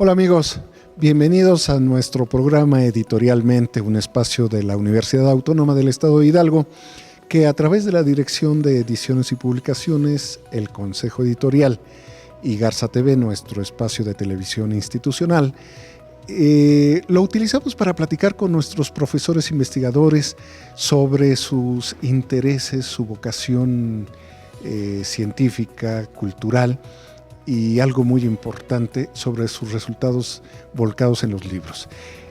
Hola amigos, bienvenidos a nuestro programa Editorialmente, un espacio de la Universidad Autónoma del Estado de Hidalgo, que a través de la Dirección de Ediciones y Publicaciones, el Consejo Editorial y Garza TV, nuestro espacio de televisión institucional, lo utilizamos para platicar con nuestros profesores investigadores sobre sus intereses, su vocación científica, cultural, y algo muy importante sobre sus resultados volcados en los libros.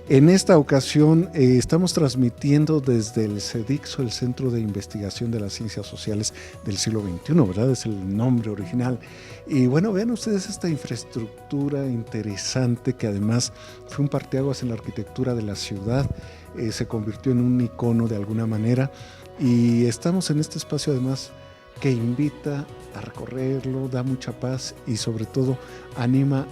En esta ocasión estamos transmitiendo desde el CEDICSO, el Centro de Investigación de las Ciencias Sociales del Siglo XXI, ¿verdad? Es el nombre original. Y bueno, vean ustedes esta infraestructura interesante que además fue un parteaguas en la arquitectura de la ciudad, se convirtió en un icono de alguna manera, y estamos en este espacio además que invita a recorrerlo, da mucha paz y sobre todo anima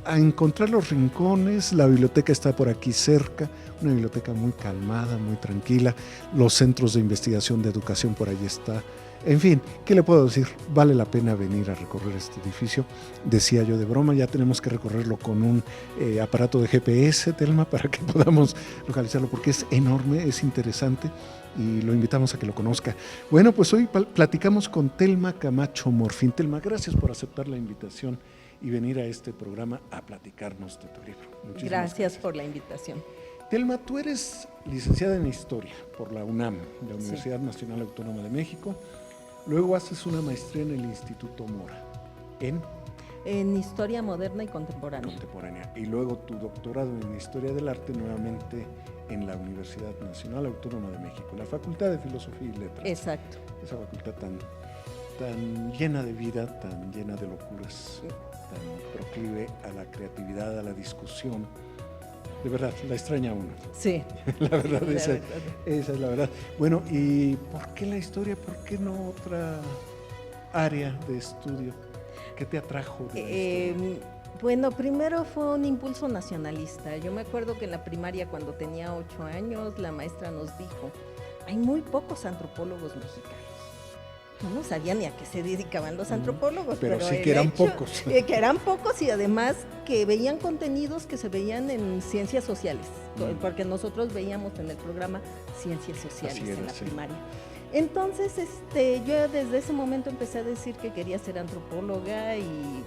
a encontrar los rincones. La biblioteca está por aquí cerca, una biblioteca muy calmada, muy tranquila. Los centros de investigación de educación por ahí está. En fin, ¿qué le puedo decir? Vale la pena venir a recorrer este edificio. Decía yo de broma, ya tenemos que recorrerlo con un aparato de GPS, Telma, para que podamos localizarlo, porque es enorme, es interesante y lo invitamos a que lo conozca. Bueno, pues hoy platicamos con Telma Camacho Morfín. Telma, gracias por aceptar la invitación y venir a este programa a platicarnos de tu libro. Gracias por la invitación. Telma, tú eres licenciada en Historia por la UNAM, la Universidad Nacional Autónoma de México. Luego haces una maestría en el Instituto Mora, en Historia Moderna y Contemporánea. Y luego tu doctorado en Historia del Arte nuevamente en la Universidad Nacional Autónoma de México, la Facultad de Filosofía y Letras. Exacto. Esa facultad tan llena de vida, tan llena de locuras, tan proclive a la creatividad, a la discusión. De verdad, la extraña uno. Sí. La verdad, esa es la verdad. Bueno, ¿y por qué la historia? ¿Por qué no otra área de estudio? ¿Qué te atrajo de la historia? Bueno, primero fue un impulso nacionalista. Yo me acuerdo que en la primaria, cuando tenía 8 años, la maestra nos dijo, hay muy pocos antropólogos mexicanos. No sabía ni a qué se dedicaban los antropólogos. Pero sí que eran pocos. Que eran pocos y además que veían contenidos que se veían en ciencias sociales, porque nosotros veíamos en el programa ciencias sociales en la primaria. Entonces, yo desde ese momento empecé a decir que quería ser antropóloga y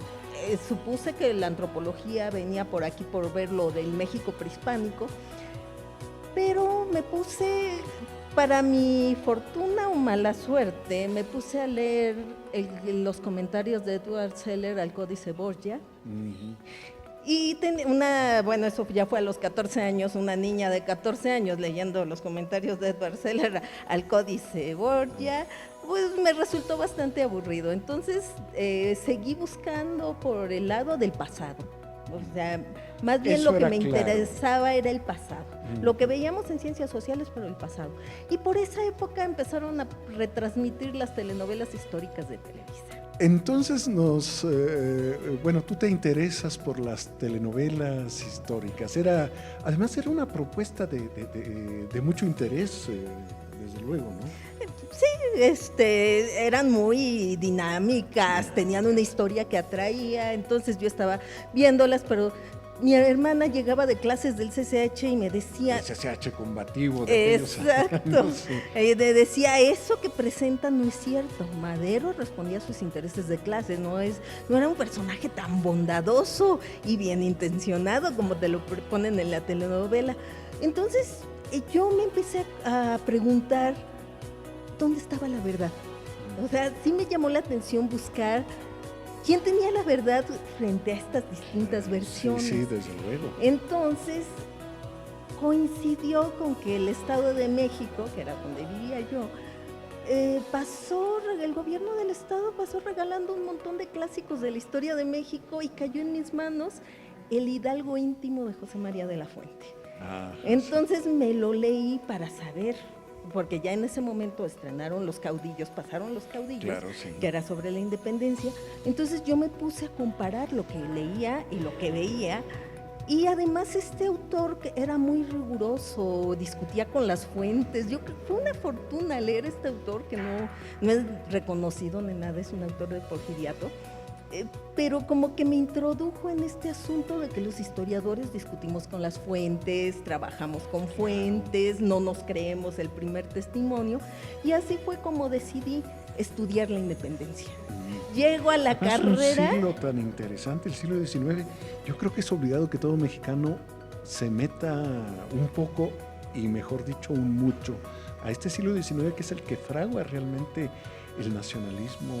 supuse que la antropología venía por aquí por ver lo del México prehispánico, pero me puse, para mi fortuna o mala suerte, me puse a leer los comentarios de Edward Seller al Códice Borgia. Y bueno, eso ya fue a los 14 años, una niña de 14 años leyendo los comentarios de Edward Seller al Códice Borgia, pues me resultó bastante aburrido. Entonces seguí buscando por el lado del pasado. O sea, más bien eso lo que me interesaba era el pasado. Lo que veíamos en ciencias sociales, pero el pasado. Y por esa época empezaron a retransmitir las telenovelas históricas de Televisa. Entonces bueno, tú te interesas por las telenovelas históricas. Además era una propuesta de mucho interés, desde luego, ¿no? Sí, eran muy dinámicas, tenían una historia que atraía, entonces yo estaba viéndolas, pero mi hermana llegaba de clases del CCH y me decía... El CCH combativo. Exacto. Decía, eso que presentan no es cierto. Madero respondía a sus intereses de clase, no era un personaje tan bondadoso y bien intencionado como te lo ponen en la telenovela. Entonces yo me empecé a preguntar, ¿dónde estaba la verdad? O sea, sí me llamó la atención buscar quién tenía la verdad frente a estas distintas versiones. Sí, desde luego. Entonces, coincidió con que el Estado de México, que era donde vivía yo, el gobierno del Estado pasó regalando un montón de clásicos de la historia de México y cayó en mis manos el Hidalgo íntimo de José María de la Fuente. Entonces me lo leí para saber, porque ya en ese momento pasaron los caudillos, claro, sí, que era sobre la independencia. Entonces yo me puse a comparar lo que leía y lo que veía, y además este autor que era muy riguroso, discutía con las fuentes. Fue una fortuna leer este autor que no es reconocido ni nada, es un autor de porfiriato, pero como que me introdujo en este asunto de que los historiadores discutimos con las fuentes, trabajamos con fuentes, no nos creemos el primer testimonio, y así fue como decidí estudiar la independencia. Llego a la carrera. Es un siglo tan interesante, el siglo XIX. Yo creo que es obligado que todo mexicano se meta un poco, y mejor dicho, un mucho, a este siglo XIX, que es el que fragua realmente el nacionalismo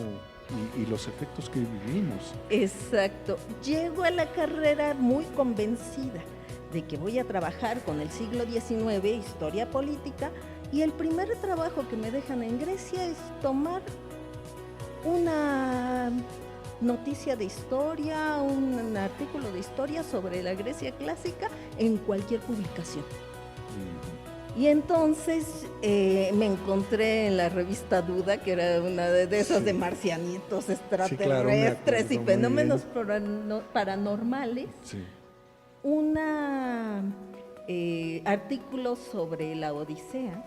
y los efectos que vivimos. Exacto. Llego a la carrera muy convencida de que voy a trabajar con el siglo XIX, historia política, y el primer trabajo que me dejan en Grecia es tomar una noticia de historia, un artículo de historia sobre la Grecia clásica en cualquier publicación. Y entonces me encontré en la revista Duda, que era una de esas de marcianitos, extraterrestres, y fenómenos paranormales, un artículo sobre la Odisea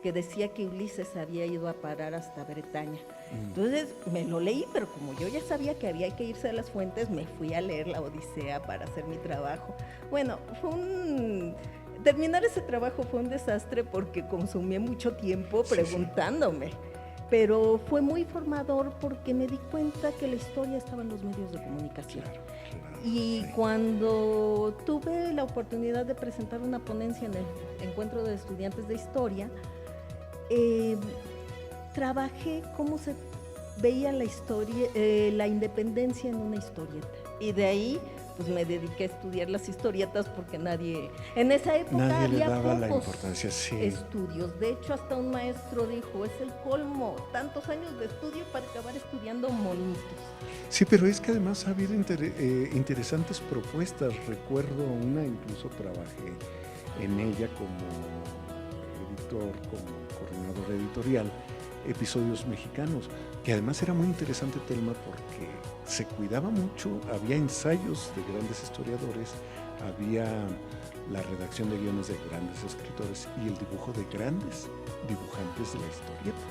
que decía que Ulises había ido a parar hasta Bretaña. Entonces me lo leí, pero como yo ya sabía que había que irse a las fuentes, me fui a leer la Odisea para hacer mi trabajo. Bueno, terminar ese trabajo fue un desastre porque consumí mucho tiempo preguntándome, pero fue muy formador porque me di cuenta que la historia estaba en los medios de comunicación. Y cuando tuve la oportunidad de presentar una ponencia en el encuentro de estudiantes de historia, trabajé cómo se veía la historia, la independencia en una historieta, y de ahí pues me dediqué a estudiar las historietas porque en esa época había pocos estudios. De hecho, hasta un maestro dijo, es el colmo, tantos años de estudio para acabar estudiando monitos. Sí, pero es que además ha habido interesantes propuestas. Recuerdo una, incluso trabajé en ella como editor, como coordinador editorial, Episodios Mexicanos, que además era muy interesante, Telma, porque se cuidaba mucho, había ensayos de grandes historiadores, había la redacción de guiones de grandes escritores y el dibujo de grandes dibujantes de la historieta.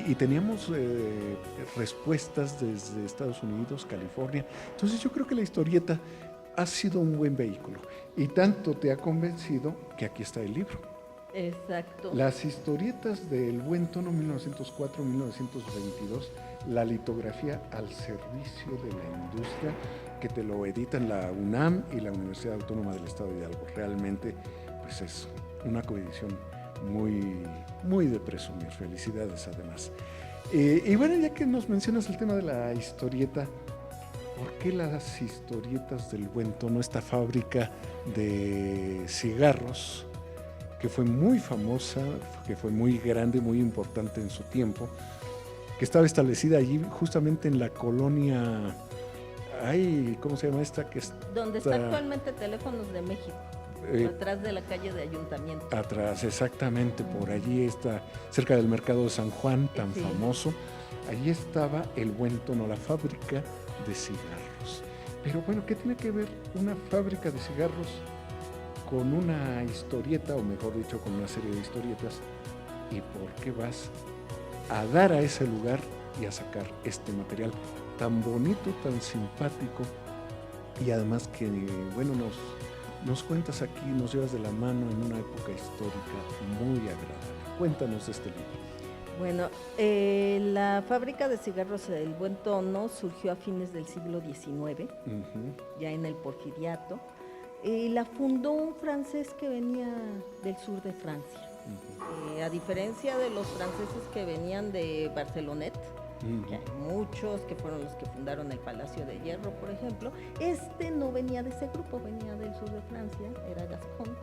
Y teníamos respuestas desde Estados Unidos, California. Entonces yo creo que la historieta ha sido un buen vehículo, y tanto te ha convencido que aquí está el libro. Exacto. Las historietas del buen tono 1904-1922, la litografía al servicio de la industria, que te lo editan la UNAM y la Universidad Autónoma del Estado de Hidalgo. Realmente pues es una coedición muy de presumir. Felicidades además. Y bueno, ya que nos mencionas el tema de la historieta, ¿por qué las historietas del buen tono, esta fábrica de cigarros que fue muy famosa, que fue muy grande, muy importante en su tiempo, que estaba establecida allí justamente en la colonia, ¿cómo se llama esta? Donde está actualmente Teléfonos de México, atrás de la calle de Ayuntamiento. Atrás, exactamente, por allí está, cerca del mercado de San Juan, tan famoso. Allí estaba el buen tono, la fábrica de cigarros. Pero bueno, ¿qué tiene que ver una fábrica de cigarros con una historieta, o mejor dicho, con una serie de historietas? ¿Y por qué vas a dar a ese lugar y a sacar este material tan bonito, tan simpático, y además que, bueno, nos cuentas aquí, nos llevas de la mano en una época histórica muy agradable? Cuéntanos de este libro. Bueno, la fábrica de cigarros El Buen Tono surgió a fines del siglo XIX, ya en el Porfiriato. La fundó un francés que venía del sur de Francia. A diferencia de los franceses que venían de Barcelonet, que hay muchos que fueron los que fundaron el Palacio de Hierro, por ejemplo, no venía de ese grupo, venía del sur de Francia, era Gascón.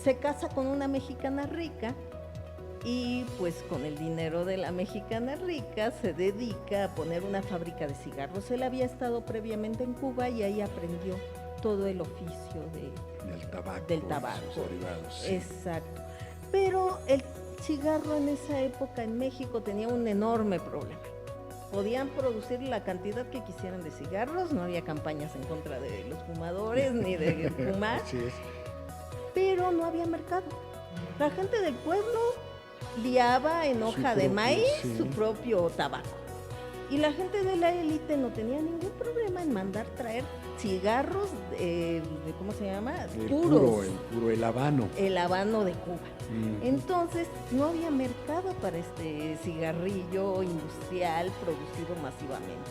Se casa con una mexicana rica y pues con el dinero de la mexicana rica se dedica a poner una fábrica de cigarros. Él había estado previamente en Cuba y ahí aprendió todo el oficio del tabaco. Derivados, sí. Exacto. Pero el cigarro en esa época en México tenía un enorme problema. Podían producir la cantidad que quisieran de cigarros, no había campañas en contra de los fumadores ni de fumar, pero no había mercado. La gente del pueblo liaba en hoja de maíz su propio tabaco. Y la gente de la élite no tenía ningún problema en mandar traer cigarros, ¿cómo se llama? Puros. El habano. El habano de Cuba. Entonces, no había mercado para este cigarrillo industrial producido masivamente.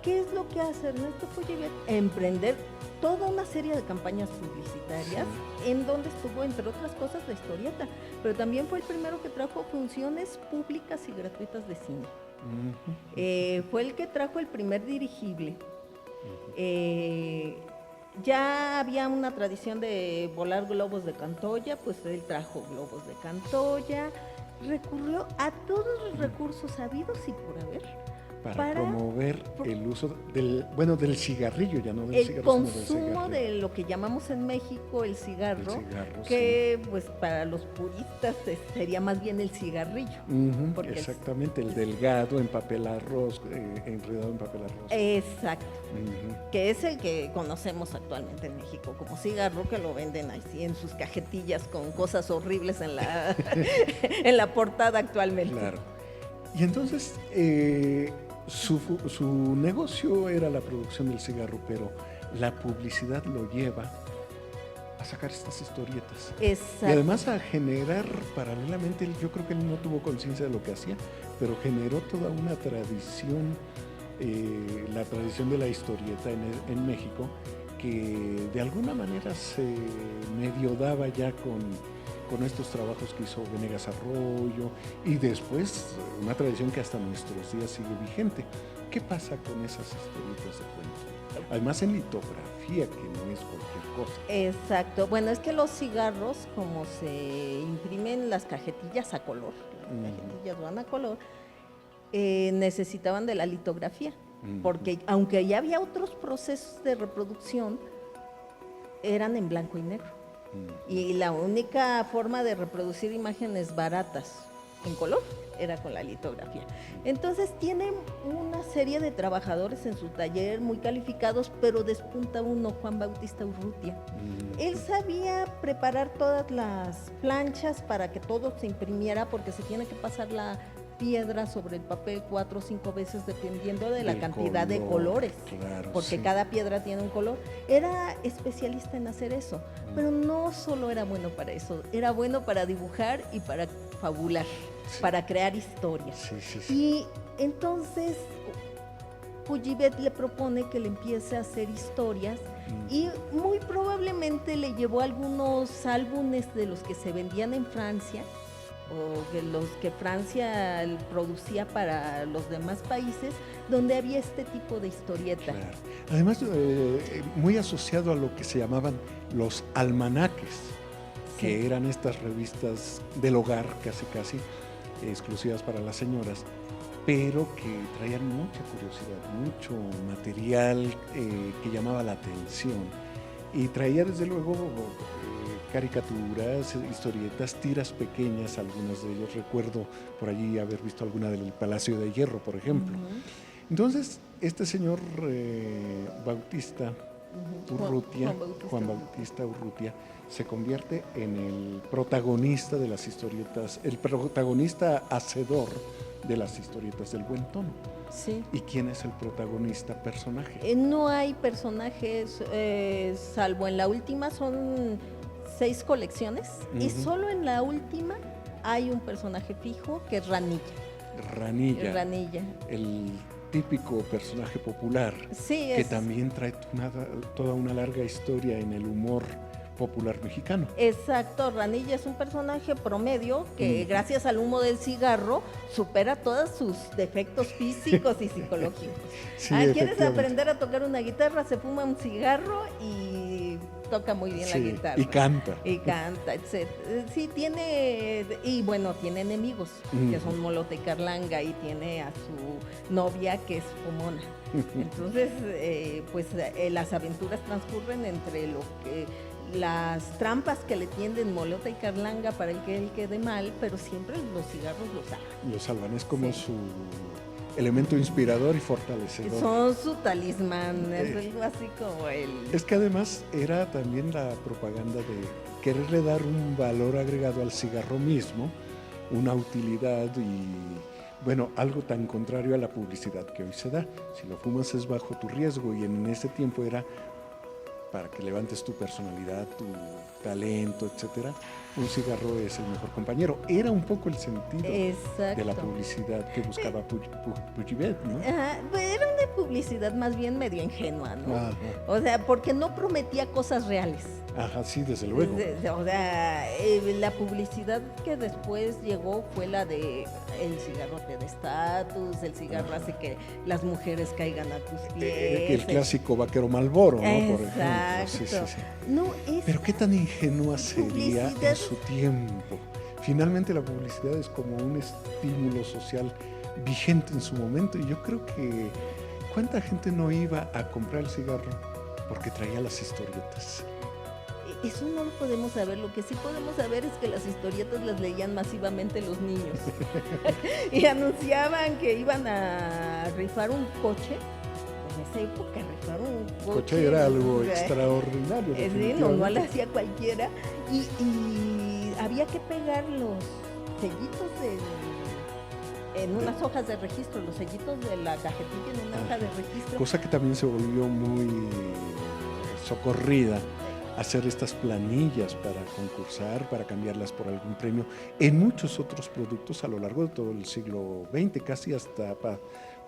¿Qué es lo que hace Ernesto Pujibet? Emprender toda una serie de campañas publicitarias en donde estuvo, entre otras cosas, la historieta, pero también fue el primero que trajo funciones públicas y gratuitas de cine. Fue el que trajo el primer dirigible. Ya había una tradición de volar globos de Cantoya, pues él trajo globos de Cantoya, recurrió a todos los recursos habidos y por haber para promover el uso del cigarrillo, ya no del el cigarro, consumo de lo que llamamos en México el cigarro, que pues para los puristas sería más bien el cigarrillo. Exactamente, el delgado en papel arroz, enredado en papel arroz. Exacto, que es el que conocemos actualmente en México como cigarro, que lo venden así en sus cajetillas con cosas horribles en la, en la portada actualmente. Claro. Y entonces, su negocio era la producción del cigarro, pero la publicidad lo lleva a sacar estas historietas. Exacto. Y además a generar paralelamente, yo creo que él no tuvo conciencia de lo que hacía, pero generó toda una tradición, la tradición de la historieta en México, que de alguna manera se medio daba ya con estos trabajos que hizo Venegas Arroyo, y después una tradición que hasta nuestros días sigue vigente. ¿Qué pasa con esas historietas de cuentos? Además en litografía, que no es cualquier cosa. Exacto. Bueno, es que los cigarros, como se imprimen las cajetillas a color, las cajetillas van a color, necesitaban de la litografía, porque aunque ya había otros procesos de reproducción, eran en blanco y negro. Y la única forma de reproducir imágenes baratas en color era con la litografía. Entonces tiene una serie de trabajadores en su taller muy calificados, pero despunta uno, Juan Bautista Urrutia. Él sabía preparar todas las planchas para que todo se imprimiera, porque se tiene que pasar la piedra sobre el papel 4 o 5 veces dependiendo de la cantidad de colores, claro, porque cada piedra tiene un color. Era especialista en hacer eso, pero no solo era bueno para eso, era bueno para dibujar y para fabular, para crear historias. Y entonces Pujibet le propone que le empiece a hacer historias y muy probablemente le llevó algunos álbumes de los que se vendían en Francia, o de los que Francia producía para los demás países, donde había este tipo de historieta. Claro. Además, muy asociado a lo que se llamaban los almanaques, que eran estas revistas del hogar, casi exclusivas para las señoras, pero que traían mucha curiosidad, mucho material que llamaba la atención, y traía desde luego caricaturas, historietas, tiras pequeñas, algunas de ellas recuerdo por allí haber visto alguna del Palacio de Hierro, por ejemplo. Entonces, este señor Bautista Urrutia, Juan Bautista Urrutia, se convierte en el protagonista de las historietas, el protagonista hacedor de las historietas del buen tono. Sí. ¿Y quién es el protagonista personaje? No hay personajes, salvo en la última, son 6 colecciones, y solo en la última hay un personaje fijo, que es Ranilla. Ranilla. El típico personaje popular, que también trae toda una larga historia en el humor popular mexicano. Exacto, Ranilla es un personaje promedio que gracias al humo del cigarro supera todos sus defectos físicos y psicológicos. ¿Quieres aprender a tocar una guitarra? Se fuma un cigarro y toca muy bien la guitarra. Y canta, etc. Sí, tiene enemigos, que son Molota y Carlanga, y tiene a su novia, que es fumona. Entonces, las aventuras transcurren entre las trampas que le tienden Molota y Carlanga para que él quede mal, pero siempre los cigarros lo salvan. Lo salvan, es como su elemento inspirador y fortalecedor. Son su talismán, es algo así como él. Es que además era también la propaganda de quererle dar un valor agregado al cigarro mismo, una utilidad y Bueno, algo tan contrario a la publicidad que hoy se da. Si lo fumas es bajo tu riesgo, y en ese tiempo era para que levantes tu personalidad, tu talento, etcétera. Un cigarro es el mejor compañero. Era un poco el sentido de la publicidad que buscaba Pujibet, ¿no? Ajá, era una publicidad más bien medio ingenua, ¿no? Ajá. O sea, porque no prometía cosas reales. Ajá, sí, desde luego. O sea, la publicidad que después llegó fue la de el cigarro te da estatus, el cigarro hace que las mujeres caigan a tus pies. El clásico vaquero Marlboro, ¿no? Exacto. Por ejemplo. Sí, sí, sí. No, pero qué tan ingenua sería publicidad en su tiempo. Finalmente la publicidad es como un estímulo social vigente en su momento, y yo creo que ¿cuánta gente no iba a comprar el cigarro porque traía las historietas? Eso no lo podemos saber. Lo que sí podemos saber es que las historietas las leían masivamente los niños. Y anunciaban que iban a rifar un coche. En esa época rifar un coche era algo extraordinario. Sí, no lo hacía cualquiera. Y había que pegar los sellitos en unas hojas de registro, los sellitos de la cajetilla en una hoja de registro. Cosa que también se volvió muy socorrida, hacer estas planillas para concursar, para cambiarlas por algún premio, en muchos otros productos a lo largo de todo el siglo XX, casi hasta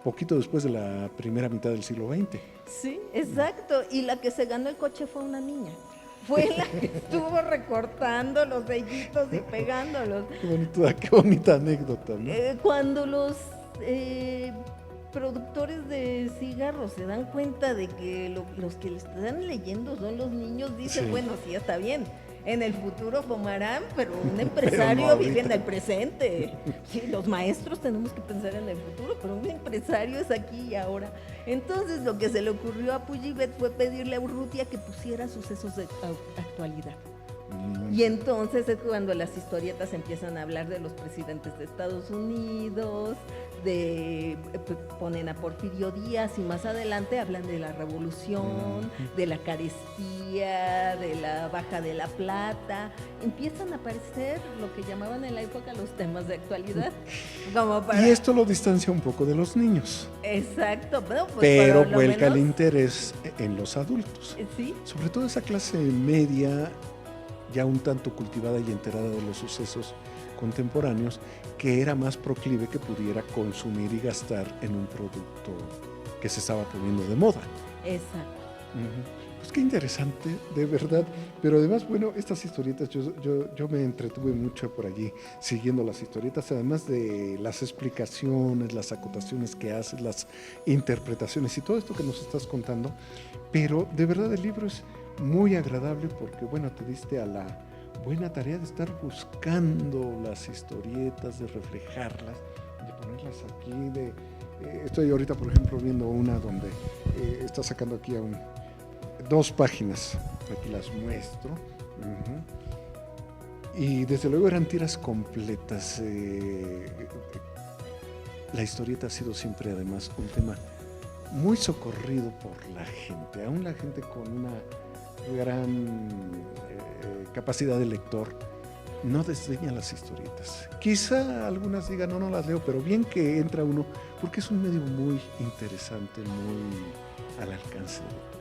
poquito después de la primera mitad del siglo XX. Sí, exacto. Y la que se ganó el coche fue una niña. Fue la que estuvo recortando los sellitos y pegándolos. Qué bonita anécdota, ¿no? Cuando los productores de cigarros se dan cuenta de que los que le están leyendo son los niños, dicen, bueno, sí, está bien, en el futuro fumarán, pero un empresario pero no vive en el presente. Sí, los maestros tenemos que pensar en el futuro, pero un empresario es aquí y ahora. Entonces lo que se le ocurrió a Pujibet fue pedirle a Urrutia que pusiera sucesos de actualidad. Y entonces es cuando las historietas empiezan a hablar de los presidentes de Estados Unidos, ponen a Porfirio Díaz, y más adelante hablan de la revolución, de la carestía, de la baja de la plata. Empiezan a aparecer lo que llamaban en la época los temas de actualidad. Y esto lo distancia un poco de los niños. Exacto. Pues pero vuelca el interés en los adultos. ¿Sí? Sobre todo esa clase media, ya un tanto cultivada y enterada de los sucesos contemporáneos, que era más proclive que pudiera consumir y gastar en un producto que se estaba poniendo de moda. Exacto. Pues qué interesante, de verdad. Pero además, bueno, estas historietas, yo me entretuve mucho por allí siguiendo las historietas, además de las explicaciones, las acotaciones que haces, las interpretaciones y todo esto que nos estás contando. Pero de verdad el libro es muy agradable porque, bueno, te diste a la buena tarea de estar buscando las historietas, de reflejarlas, de ponerlas aquí. Estoy ahorita, por ejemplo, viendo una donde está sacando aquí 2 páginas, aquí las muestro. Y desde luego eran tiras completas. La historieta ha sido siempre, además, un tema muy socorrido por la gente, aún la gente con una gran capacidad de lector no desdeña las historietas. Quizá algunas digan no las leo, pero bien que entra uno, porque es un medio muy interesante, muy al alcance de todos.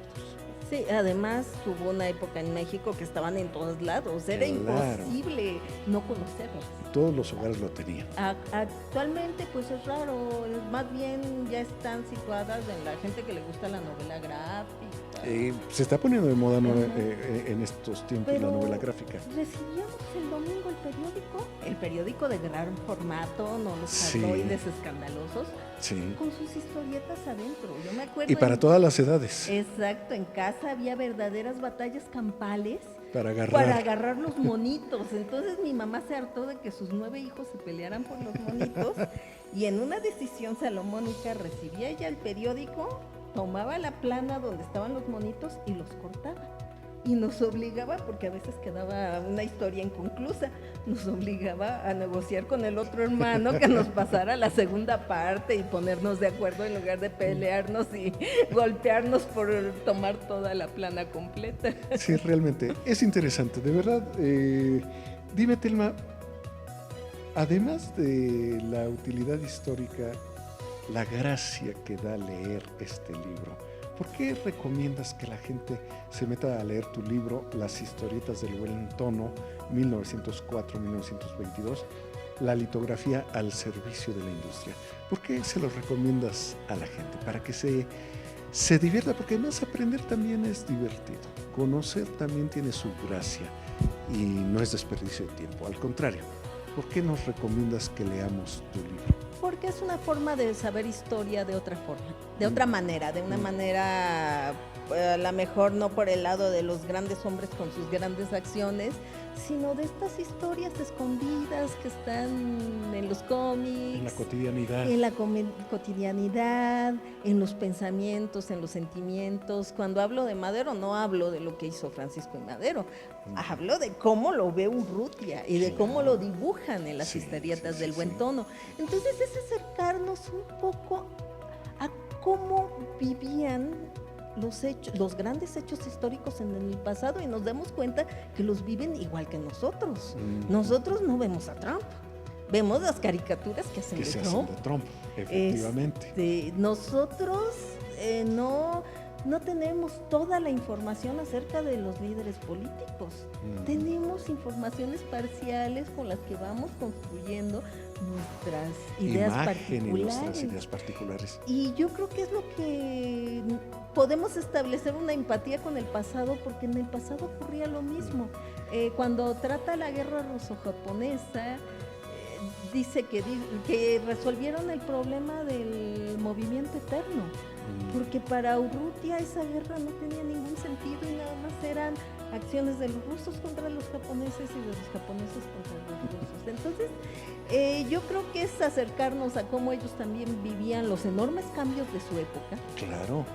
Sí, además hubo una época en México que estaban en todos lados, era imposible no conocerlas. Todos los hogares lo tenían. Actualmente pues es raro, más bien ya están situadas en la gente que le gusta la novela gráfica. Se está poniendo de moda en estos tiempos. Pero la novela gráfica. Recibíamos el domingo el periódico de gran formato, no los tabloides escandalosos, con sus historietas adentro. Yo me acuerdo. Y para todas las edades. Exacto, en casa había verdaderas batallas campales para agarrar los monitos. Entonces mi mamá se hartó de que sus 9 hijos se pelearan por los monitos y en una decisión salomónica recibía ella el periódico, tomaba la plana donde estaban los monitos y los cortaba. Y nos obligaba, porque a veces quedaba una historia inconclusa, nos obligaba a negociar con el otro hermano que nos pasara la segunda parte y ponernos de acuerdo en lugar de pelearnos y golpearnos por tomar toda la plana completa. Sí, realmente es interesante, de verdad. Dime, Telma, Además de la utilidad histórica, la gracia que da leer este libro, ¿por qué recomiendas que la gente se meta a leer tu libro, Las historietas del buen tono, 1904-1922, la litografía al servicio de la industria? ¿Por qué se los recomiendas a la gente? Para que se divierta, porque además aprender también es divertido. Conocer también tiene su gracia y no es desperdicio de tiempo, al contrario. ¿Por qué nos recomiendas que leamos tu libro? Porque es una forma de saber historia de otra forma, de otra manera, de una manera a lo mejor no por el lado de los grandes hombres con sus grandes acciones, sino de estas historias escondidas que están en los cómics, en la cotidianidad, cotidianidad, en los pensamientos, en los sentimientos. Cuando hablo de Madero, no hablo de lo que hizo Francisco y Madero, hablo de cómo lo ve Urrutia y de cómo lo dibujan en las historietas del buen tono. Entonces es acercarnos un poco a cómo vivían los grandes hechos históricos en el pasado, y nos damos cuenta que los viven igual que nosotros. Nosotros no vemos a Trump, vemos las caricaturas que hacen de Trump. Efectivamente. Nosotros no tenemos toda la información acerca de los líderes políticos. Tenemos informaciones parciales con las que vamos construyendo nuestras ideas particulares. Y yo creo que es lo que podemos establecer una empatía con el pasado, porque en el pasado ocurría lo mismo. Cuando trata la guerra ruso-japonesa, dice que resolvieron el problema del movimiento eterno, porque para Urrutia esa guerra no tenía ningún sentido y nada más eran acciones de los rusos contra los japoneses y de los japoneses contra los rusos. Entonces, yo creo que es acercarnos a cómo ellos también vivían los enormes cambios de su época. Claro.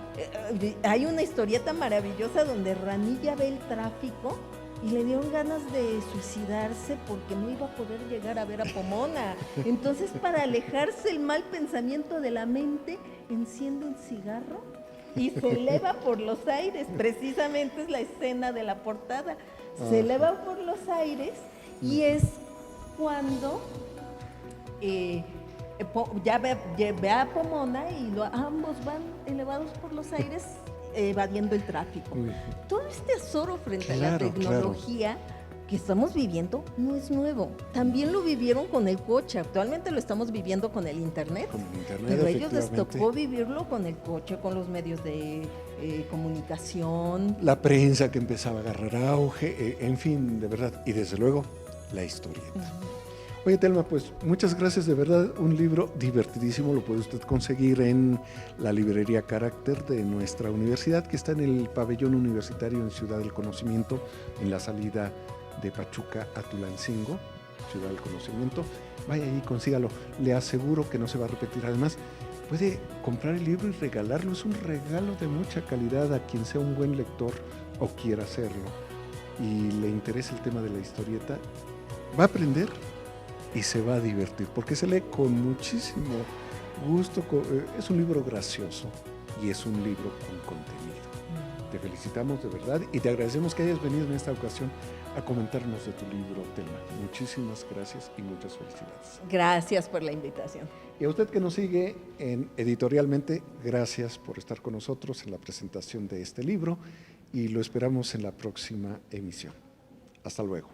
Hay una historieta maravillosa donde Ranilla ve el tráfico y le dieron ganas de suicidarse porque no iba a poder llegar a ver a Pomona. Entonces, para alejarse el mal pensamiento de la mente, enciende un cigarro y se eleva por los aires. Precisamente es la escena de la portada. Se eleva por los aires y es cuando ya ve a Pomona y ambos van elevados por los aires evadiendo el tráfico. Todo este azoro frente a la tecnología que estamos viviendo no es nuevo. También lo vivieron con el coche. Actualmente lo estamos viviendo con el internet. Pero a ellos les tocó vivirlo con el coche, con los medios de comunicación. La prensa que empezaba a agarrar auge, en fin, de verdad. Y desde luego, la historieta. Oye, Telma, pues muchas gracias, de verdad, un libro divertidísimo, lo puede usted conseguir en la librería Carácter de nuestra universidad, que está en el pabellón universitario en Ciudad del Conocimiento, en la salida de Pachuca a Tulancingo, Ciudad del Conocimiento. Vaya ahí, consígalo, le aseguro que no se va a repetir. Además, puede comprar el libro y regalarlo, es un regalo de mucha calidad a quien sea un buen lector o quiera hacerlo y le interesa el tema de la historieta, va a aprender y se va a divertir, porque se lee con muchísimo gusto. Es un libro gracioso y es un libro con contenido. Te felicitamos de verdad y te agradecemos que hayas venido en esta ocasión a comentarnos de tu libro, Telma. Muchísimas gracias y muchas felicidades. Gracias por la invitación. Y a usted que nos sigue en Editorialmente, gracias por estar con nosotros en la presentación de este libro y lo esperamos en la próxima emisión. Hasta luego.